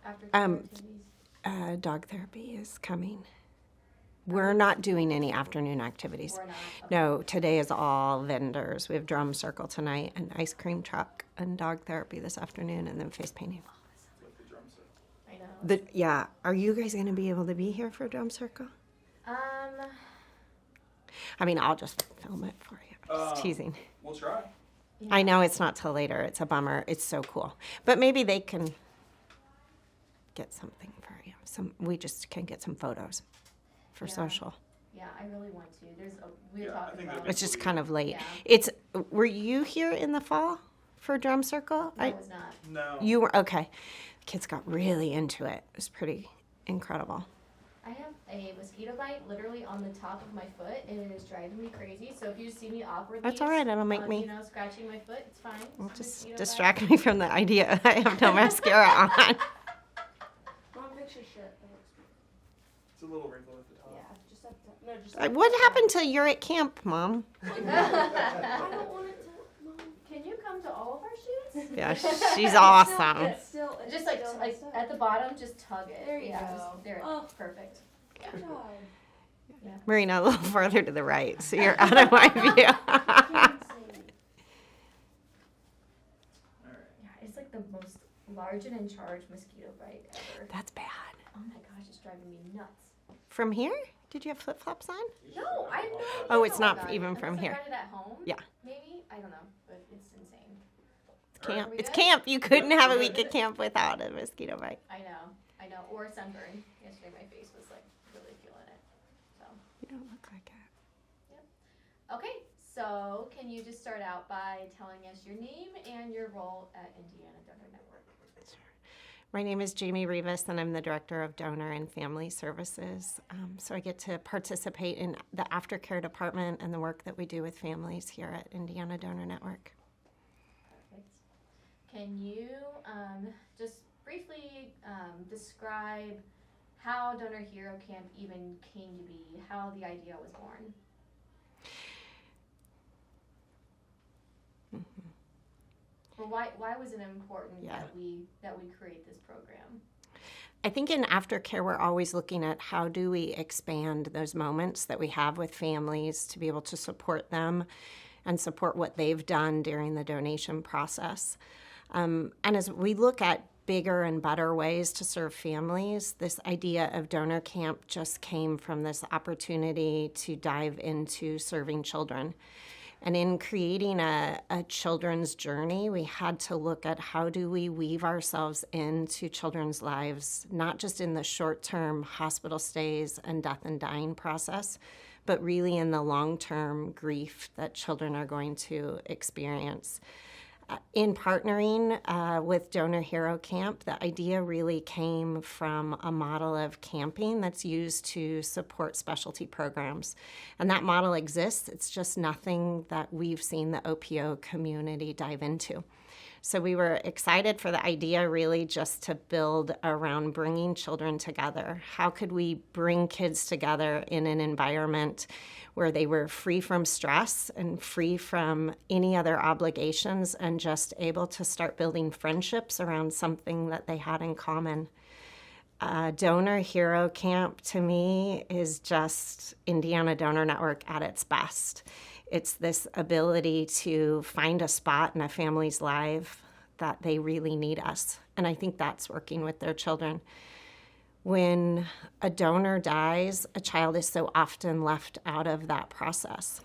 aftercare activities? Dog therapy is coming. We're not doing any afternoon activities. Or not? Okay. No, today is all vendors. We have drum circle tonight, and ice cream truck, and dog therapy this afternoon, and then face painting. With the drum set. I know. Yeah, are you guys going to be able to be here for drum circle? I mean, I'll just film it for you. Just teasing. We'll try. Yeah. I know it's not till later. It's a bummer. It's so cool. But maybe they can get something for you. We just can get some photos for Yeah. social. Yeah, I really want to. We were Yeah, I talking think about. that'd be It's just kind of late. Yeah. Were you here in the fall for drum circle? No, it was not. No. You were, okay. Kids got really into it. It was pretty incredible. I have a mosquito bite literally on the top of my foot, and it is driving me crazy. So if you see me awkwardly, That's all right. It'll make me. scratching my foot, it's fine. It's It'll a just mosquito distract me from the idea I have no mascara on. Mom, fix your shirt. That looks good. It's a little wrinkle at the top. Yeah, just up to, no, just What happened till you're at camp, Mom? I don't want it to, Mom. Can you come to all of our shoots? Yeah, she's awesome. It's still, Just like at the bottom, just tug it. There you yeah, go. Just, there, Oh. perfect. Good job. Marina, a little further to the right, so you're out of my view. Can't see. All right. Yeah, it's like the most large and in charge mosquito bite ever. That's bad. Oh my gosh, it's driving me nuts. From here? Did you have flip flops on? No, I have no idea. Oh, it's how I not got it. even from Unless here. I got it at home. Yeah. Maybe I don't know, but it's insane. Camp. Are we It's good? camp. You couldn't have a week at camp without a mosquito bite. I know, or sunburn. Yesterday my face was like really feeling it. So You don't look like it. okay, so can you just start out by telling us your name and your role at Indiana Donor Network? My name is Jamie Rivas, and I'm the Director of Donor and Family Services. So I get to participate in the aftercare department and the work that we do with families here at Indiana Donor Network. Perfect. Can you just briefly describe how Donor Hero Camp even came to be, how the idea was born? Or why was it important Yeah. that we create this program? I think in aftercare, we're always looking at how do we expand those moments that we have with families to be able to support them and support what they've done during the donation process. And as we look at bigger and better ways to serve families, this idea of Donor Camp just came from this opportunity to dive into serving children. And in creating a children's journey, we had to look at how do we weave ourselves into children's lives, not just in the short-term hospital stays and death and dying process, but really in the long-term grief that children are going to experience. In partnering with Donor Hero Camp, the idea really came from a model of camping that's used to support specialty programs. And that model exists. It's just nothing that we've seen the OPO community dive into. So we were excited for the idea really just to build around bringing children together. How could we bring kids together in an environment where they were free from stress and free from any other obligations and just able to start building friendships around something that they had in common? Donor Hero Camp to me is just Indiana Donor Network at its best. It's this ability to find a spot in a family's life that they really need us. And I think that's working with their children. When a donor dies, a child is so often left out of that process.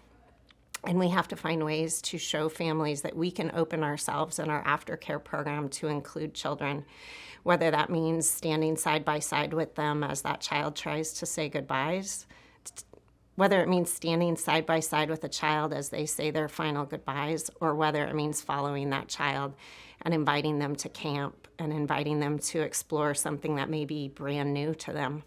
And we have to find ways to show families that we can open ourselves in our aftercare program to include children, whether that means standing side by side with them as that child tries to say goodbyes, whether it means standing side by side with a child as they say their final goodbyes, or whether it means following that child and inviting them to camp and inviting them to explore something that may be brand new to them.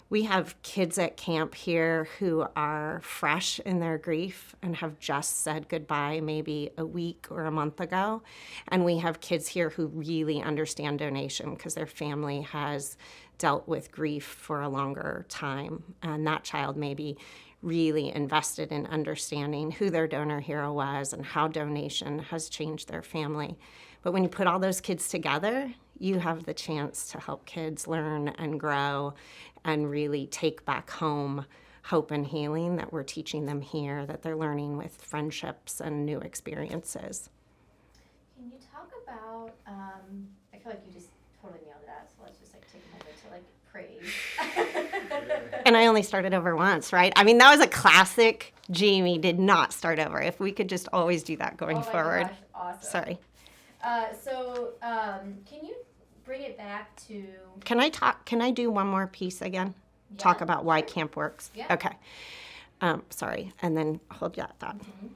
We have kids at camp here who are fresh in their grief and have just said goodbye maybe a week or a month ago. And we have kids here who really understand donation because their family has dealt with grief for a longer time. And that child may be really invested in understanding who their donor hero was and how donation has changed their family. But when you put all those kids together, you have the chance to help kids learn and grow and really take back home hope and healing that we're teaching them here, that they're learning with friendships and new experiences. Can you talk about, I feel like you just totally nailed that, so let's just like take a moment to like praise. And I only started over once, right? I mean, that was a classic. Jamie did not start over. If we could just always do that going forward. Gosh, awesome. Sorry. Can you bring it back to? Can I do one more piece again? Yeah, Talk about why sure. camp works. Yeah. Okay. Sorry. And then hold that thought. Mm-hmm.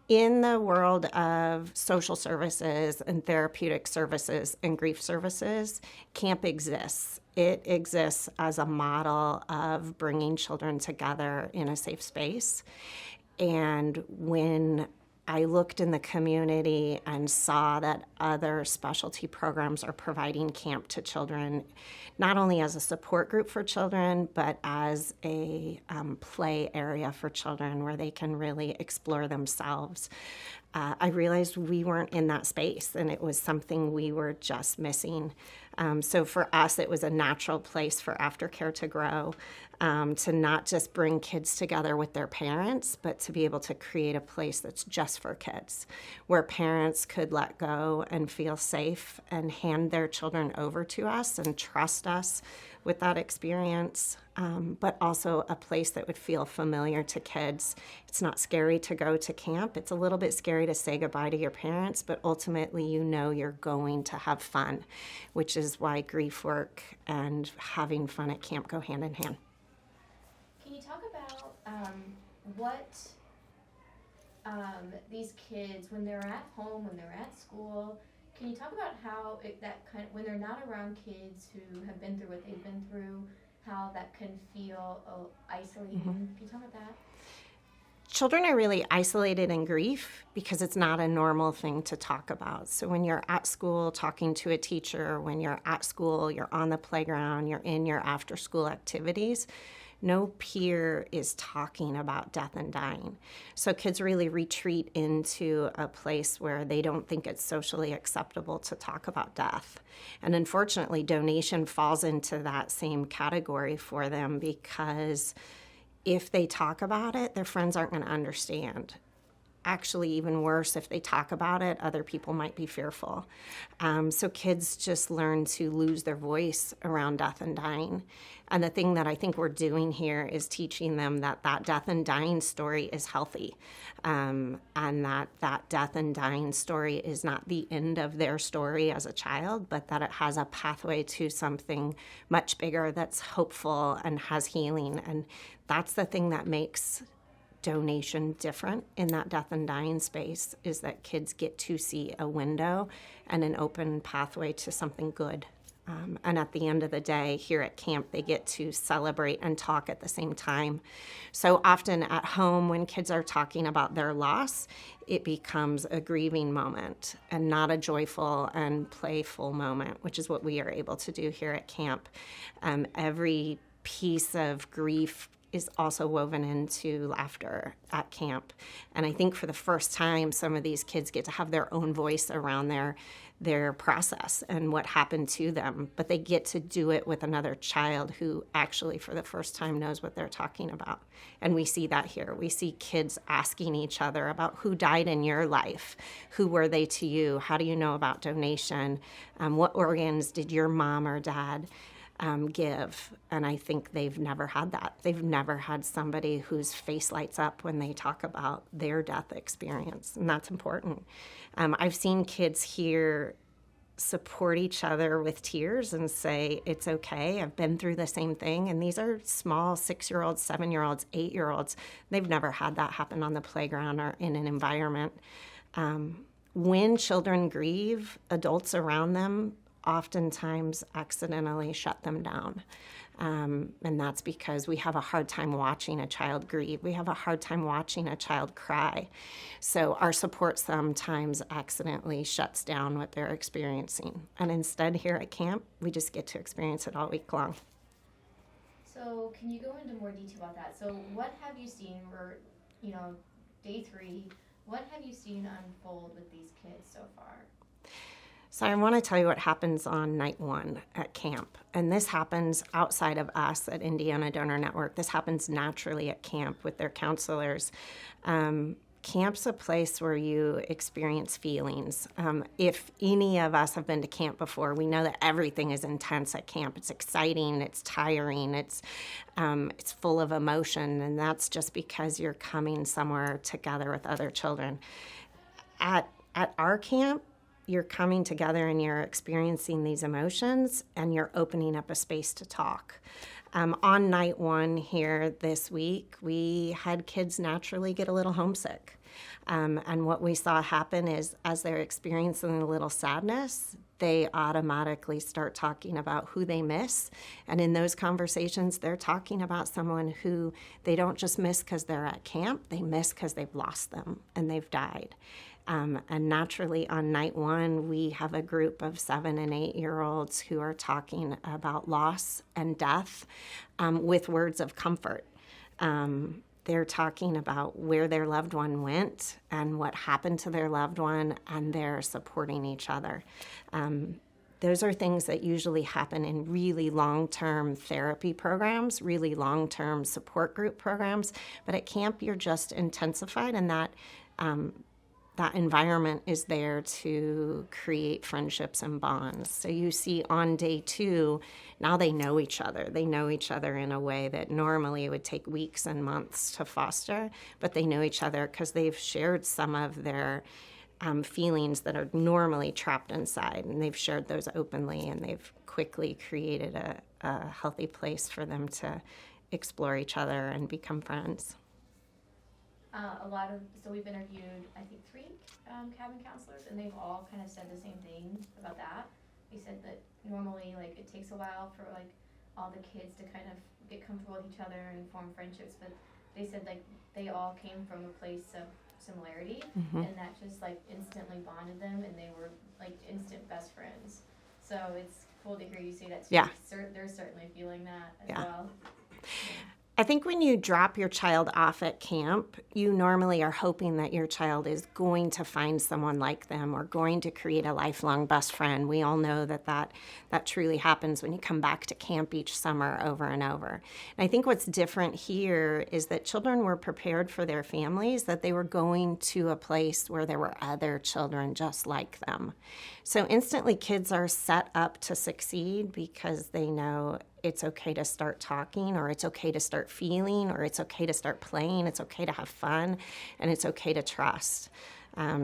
In the world of social services and therapeutic services and grief services, camp exists. It exists as a model of bringing children together in a safe space. And when I looked in the community and saw that other specialty programs are providing camp to children, not only as a support group for children, but as a play area for children where they can really explore themselves. I realized we weren't in that space, and it was something we were just missing. So for us, it was a natural place for aftercare to grow, to not just bring kids together with their parents, but to be able to create a place that's just for kids, where parents could let go and feel safe and hand their children over to us and trust us with that experience, but also a place that would feel familiar to kids. It's not scary to go to camp. It's a little bit scary to say goodbye to your parents, but ultimately you know you're going to have fun, which is why grief work and having fun at camp go hand in hand. Can you talk about what these kids, when they're at home, when they're at school, can you talk about how when they're not around kids who have been through what they've been through, how that can feel isolating? Mm-hmm. Can you talk about that? Children are really isolated in grief because it's not a normal thing to talk about. So when you're at school talking to a teacher, when you're at school, you're on the playground, you're in your after-school activities, no peer is talking about death and dying. So kids really retreat into a place where they don't think it's socially acceptable to talk about death. And unfortunately, donation falls into that same category for them because if they talk about it, their friends aren't going to understand. Actually, even worse, if they talk about it, other people might be fearful. So kids just learn to lose their voice around death and dying. And the thing that I think we're doing here is teaching them that death and dying story is healthy, and that death and dying story is not the end of their story as a child, but that it has a pathway to something much bigger that's hopeful and has healing. And that's the thing that makes donation different in that death and dying space, is that kids get to see a window and an open pathway to something good. And at the end of the day, here at camp, they get to celebrate and talk at the same time. So often at home, when kids are talking about their loss, it becomes a grieving moment and not a joyful and playful moment, which is what we are able to do here at camp. Every piece of grief is also woven into laughter at camp. And I think for the first time, some of these kids get to have their own voice around their process and what happened to them, but they get to do it with another child who actually for the first time knows what they're talking about. And we see that here. We see kids asking each other about who died in your life, who were they to you, how do you know about donation, what organs did your mom or dad give. And I think they've never had that. They've never had somebody whose face lights up when they talk about their death experience, and that's important. I've seen kids here support each other with tears and say, it's okay, I've been through the same thing. And these are small 6-year-olds, 7-year-olds, 8-year-olds. They've never had that happen on the playground or in an environment. When children grieve, adults around them oftentimes accidentally shut them down. And that's because we have a hard time watching a child grieve. We have a hard time watching a child cry. So our support sometimes accidentally shuts down what they're experiencing. And instead here at camp, we just get to experience it all week long. So can you go into more detail about that? So what have you seen? We're, day 3, What have you seen unfold with these kids so far? So I want to tell you what happens on night one at camp. And this happens outside of us at Indiana Donor Network. This happens naturally at camp with their counselors. Camp's a place where you experience feelings. If any of us have been to camp before, we know that everything is intense at camp. It's exciting, it's tiring, it's full of emotion, and that's just because you're coming somewhere together with other children. At our camp, you're coming together and you're experiencing these emotions and you're opening up a space to talk. On night one here this week, we had kids naturally get a little homesick. And what we saw happen is as they're experiencing a little sadness, they automatically start talking about who they miss. And in those conversations, they're talking about someone who they don't just miss because they're at camp, they miss because they've lost them and they've died. And naturally on night one, we have a group of 7 and 8-year-olds who are talking about loss and death with words of comfort. They're talking about where their loved one went and what happened to their loved one, and they're supporting each other. Those are things that usually happen in really long-term therapy programs, really long-term support group programs. But at camp, you're just intensified, and that environment is there to create friendships and bonds. So you see on day 2, now they know each other. They know each other in a way that normally would take weeks and months to foster, but they know each other because they've shared some of their feelings that are normally trapped inside, and they've shared those openly, and they've quickly created a healthy place for them to explore each other and become friends. So we've interviewed, I think, 3 cabin counselors, and they've all kind of said the same thing about that. They said that normally, like, it takes a while for, like, all the kids to kind of get comfortable with each other and form friendships, but they said, like, they all came from a place of similarity, and that just, like, instantly bonded them, and they were, like, instant best friends. So it's cool to hear you say that too. Yeah. They're certainly feeling that as Yeah. well. I think when you drop your child off at camp, you normally are hoping that your child is going to find someone like them or going to create a lifelong best friend. We all know that truly happens when you come back to camp each summer over and over. And I think what's different here is that children were prepared for their families, that they were going to a place where there were other children just like them. So instantly kids are set up to succeed because they know it's okay to start talking, or it's okay to start feeling, or it's okay to start playing, it's okay to have fun, and it's okay to trust.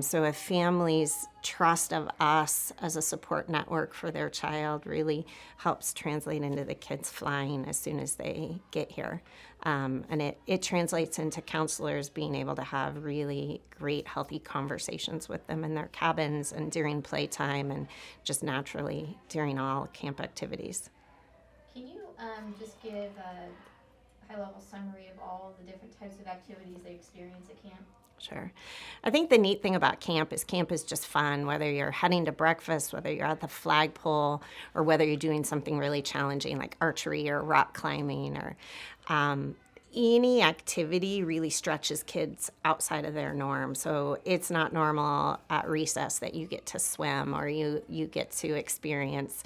So a family's trust of us as a support network for their child really helps translate into the kids flying as soon as they get here. And it translates into counselors being able to have really great, healthy conversations with them in their cabins and during playtime and just naturally during all camp activities. Can you just give a high-level summary of all the different types of activities they experience at camp? Sure. I think the neat thing about camp is just fun, whether you're heading to breakfast, whether you're at the flagpole, or whether you're doing something really challenging like archery or rock climbing or any activity really stretches kids outside of their norm. So it's not normal at recess that you get to swim or you get to experience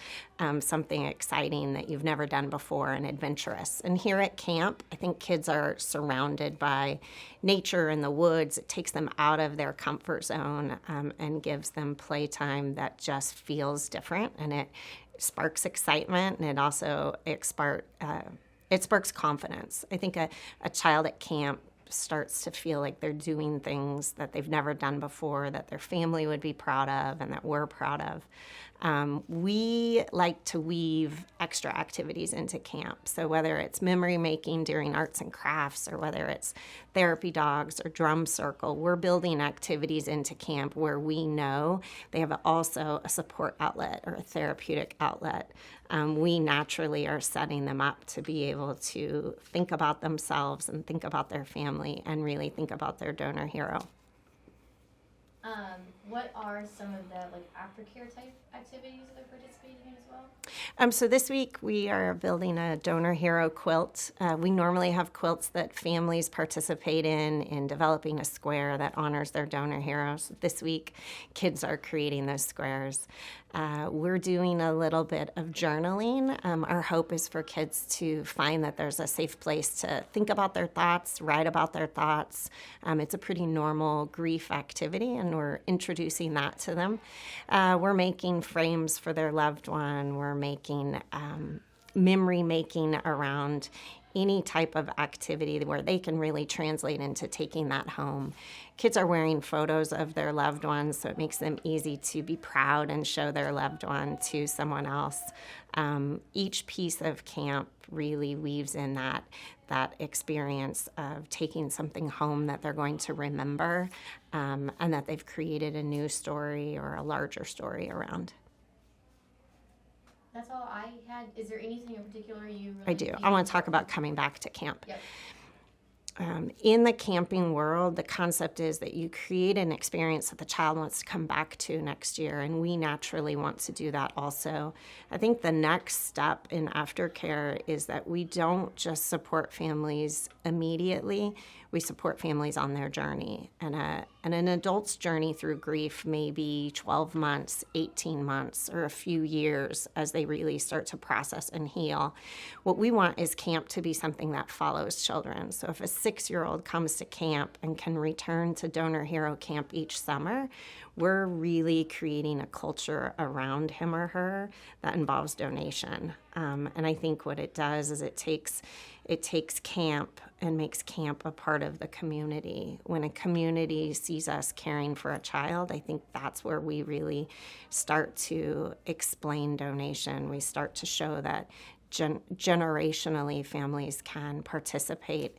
something exciting that you've never done before and adventurous. And here at camp, I think kids are surrounded by nature in the woods. It takes them out of their comfort zone and gives them playtime that just feels different, and it sparks excitement, and it also it sparks confidence. I think a child at camp starts to feel like they're doing things that they've never done before, that their family would be proud of, and that we're proud of. We like to weave extra activities into camp. So whether it's memory making during arts and crafts, or whether it's therapy dogs or drum circle, we're building activities into camp where we know they have also a support outlet or a therapeutic outlet. We naturally are setting them up to be able to think about themselves and think about their family and really think about their donor hero. What are some of the aftercare type activities that they're participating in as well? So this week we are building a donor hero quilt. We normally have quilts that families participate in developing a square that honors their donor heroes. This week, kids are creating those squares. We're doing a little bit of journaling. Our hope is for kids to find that there's a safe place to think about their thoughts, write about their thoughts. It's a pretty normal grief activity, and we're introducing that to them. We're making frames for their loved one. We're making memory making around any type of activity where they can really translate into taking that home. Kids are wearing photos of their loved ones, so it makes them easy to be proud and show their loved one to someone else. Each piece of camp really weaves in that experience of taking something home that they're going to remember, and that they've created a new story or a larger story around. That's all I had. Is there anything in particular you really I do. I want to talk about coming back to camp. Yep. In the camping world, the concept is that you create an experience that the child wants to come back to next year, and we naturally want to do that also. I think the next step in aftercare is that we don't just support families immediately, we support families on their journey. And an adult's journey through grief may be 12 months, 18 months, or a few years as they really start to process and heal. What we want is camp to be something that follows children. So if a 6-year-old comes to camp and can return to Donor Hero Camp each summer, we're really creating a culture around him or her that involves donation. And I think what it does is it takes camp and makes camp a part of the community. When a community sees us caring for a child, I think that's where we really start to explain donation. We start to show that generationally families can participate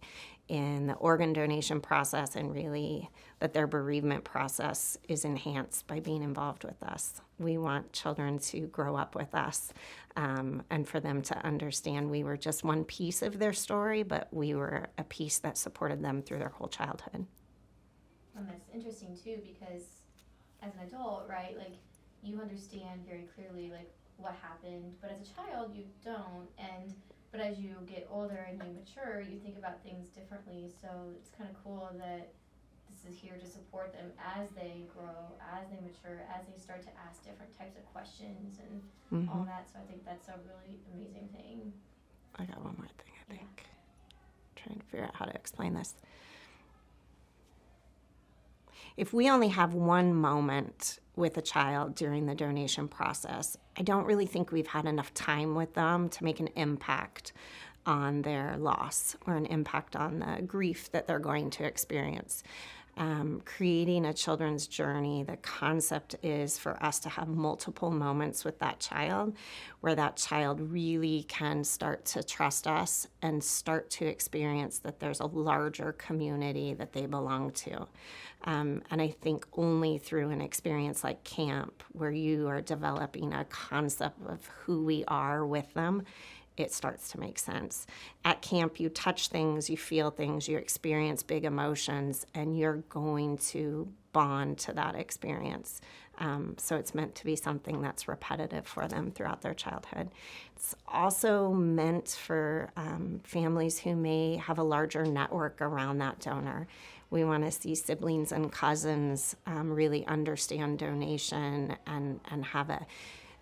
in the organ donation process, and really that their bereavement process is enhanced by being involved with us. We want children to grow up with us, and for them to understand we were just one piece of their story, but we were a piece that supported them through their whole childhood. And that's interesting too, because as an adult, right, like you understand very clearly like what happened, but as a child you don't. But as you get older and you mature, you think about things differently. So it's kind of cool that this is here to support them as they grow, as they mature, as they start to ask different types of questions and all that. So I think that's a really amazing thing. I got one more thing, I think. Trying to figure out how to explain this. If we only have one moment with a child during the donation process, I don't really think we've had enough time with them to make an impact on their loss or an impact on the grief that they're going to experience. Creating a children's journey, the concept is for us to have multiple moments with that child where that child really can start to trust us and start to experience that there's a larger community that they belong to. And I think only through an experience like camp, where you are developing a concept of who we are with them, it starts to make sense. At camp, you touch things, you feel things, you experience big emotions, and you're going to bond to that experience. So it's meant to be something that's repetitive for them throughout their childhood. It's also meant for families who may have a larger network around that donor. We want to see siblings and cousins really understand donation and have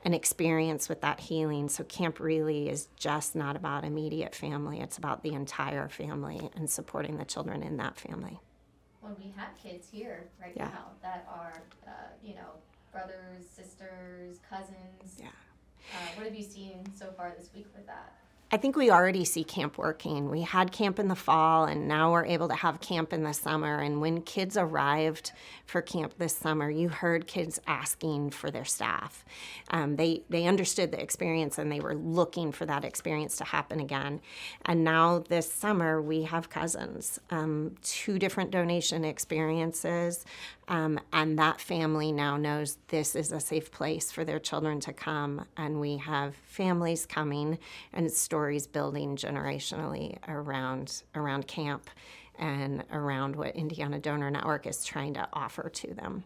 an experience with that healing. So camp really is just not about immediate family. It's about the entire family and supporting the children in that family. Well, we have kids here right now that are, brothers, sisters, cousins. Yeah. What have you seen so far this week with that? I think we already see camp working. We had camp in the fall, and now we're able to have camp in the summer. And when kids arrived for camp this summer, you heard kids asking for their staff. They understood the experience, and they were looking for that experience to happen again. And now this summer, we have cousins, 2 different donation experiences, and that family now knows this is a safe place for their children to come. And we have families coming and stories building generationally around camp and around what Indiana Donor Network is trying to offer to them.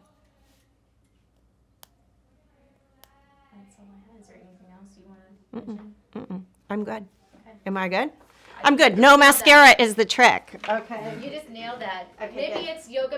That's all I had. Is there anything else you want to mention? I'm good. Okay. Am I good? I I'm think good. you No just nailed mascara is the trick. Okay. that. You just nailed that. Okay, Maybe good. it's yoga